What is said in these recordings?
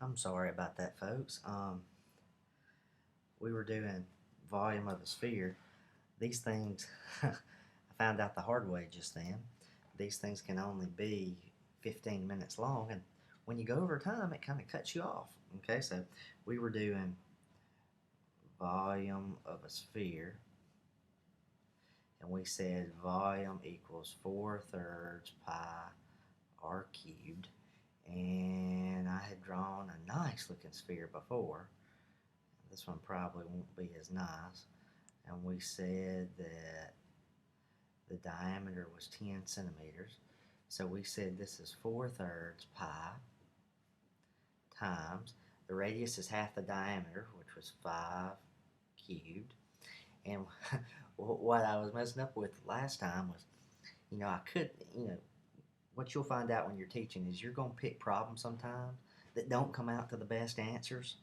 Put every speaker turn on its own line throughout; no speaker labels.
I'm sorry about that, folks. We were doing volume of a sphere. These things, I found out the hard way just then. These things can only be 15 minutes long, and when you go over time, it kind of cuts you off. Okay, so we were doing volume of a sphere, and we said volume equals 4/3 pi r cubed, and I had drawn a nice looking sphere before. This one probably won't be as nice. And we said that the diameter was 10 centimeters. So we said this is 4/3 pi times the radius is half the diameter, which was 5 cubed. And what I was messing up with last time was, I could, what you'll find out when you're teaching is you're going to pick problems sometimes that don't come out to the best answers.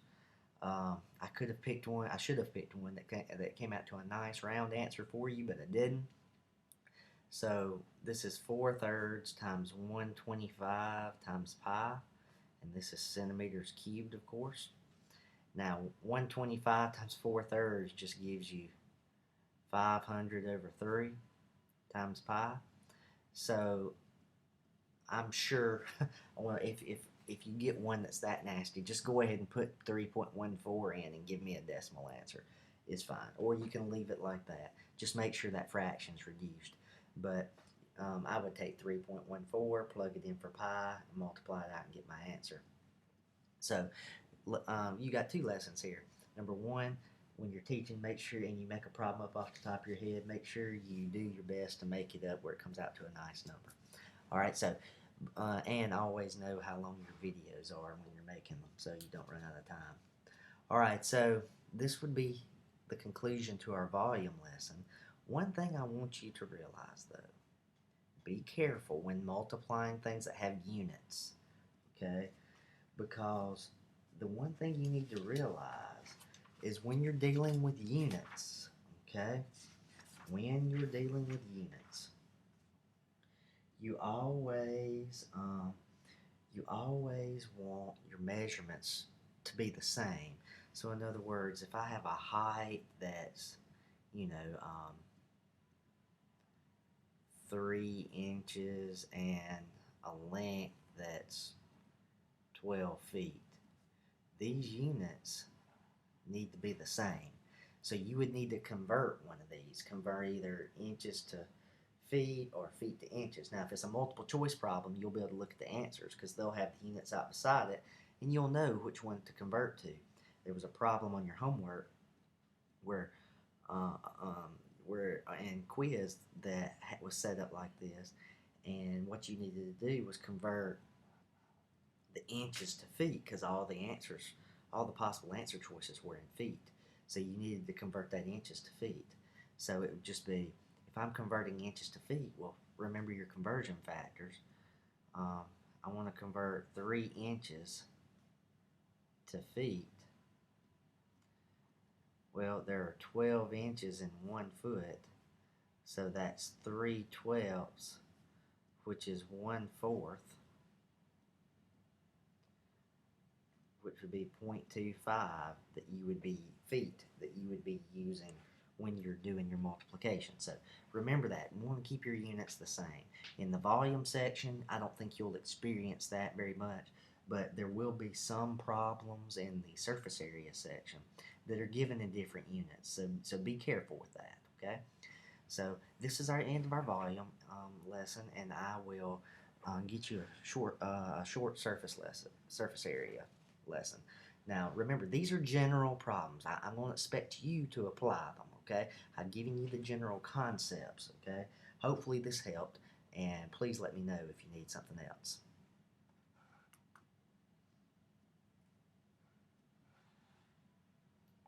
I could have picked one. I should have picked one that came out to a nice round answer for you, but I didn't. So this is 4/3 times 125 times pi, and this is centimeters cubed, of course. Now 125 times 4/3 just gives you 500 over 3 times pi. So I'm sure if you get one that's that nasty, just go ahead and put 3.14 in and give me a decimal answer. It's fine. Or you can leave it like that. Just make sure that fraction's reduced. But I would take 3.14, plug it in for pi, and multiply it out and get my answer. So you got two lessons here. Number one, when you're teaching, make sure, and you make a problem up off the top of your head, make sure you do your best to make it up where it comes out to a nice number. All right, so and always know how long your videos are when you're making them so you don't run out of time. All right, so this would be the conclusion to our volume lesson. One thing I want you to realize, though, be careful when multiplying things that have units, okay? Because the one thing you need to realize is when you're dealing with units, okay? When you're dealing with units, you always want your measurements to be the same. So in other words, if I have a height that's, you know, 3 inches and a length that's 12 feet, these units need to be the same. So you would need to convert one of these, convert either inches to feet or feet to inches. Now, if it's a multiple choice problem, you'll be able to look at the answers because they'll have the units out beside it, and you'll know which one to convert to. There was a problem on your homework where in quiz that was set up like this, and what you needed to do was convert the inches to feet because all the possible answer choices were in feet. So you needed to convert that inches to feet. So it would just be, if I'm converting inches to feet, well, remember your conversion factors. I want to convert 3 inches to feet. Well, there are 12 inches in 1 foot, so that's 3/12, which is 1/4, which would be 0.25 that you would be feet that you would be using when you're doing your multiplication. So remember that. You want to keep your units the same. In the volume section, I don't think you'll experience that very much, but there will be some problems in the surface area section that are given in different units. So be careful with that, okay? So this is our end of our volume lesson, and I will get you a short surface area lesson. Now, remember, these are general problems. I'm going to expect you to apply them, okay? I've given you the general concepts, okay? Hopefully this helped, and please let me know if you need something else.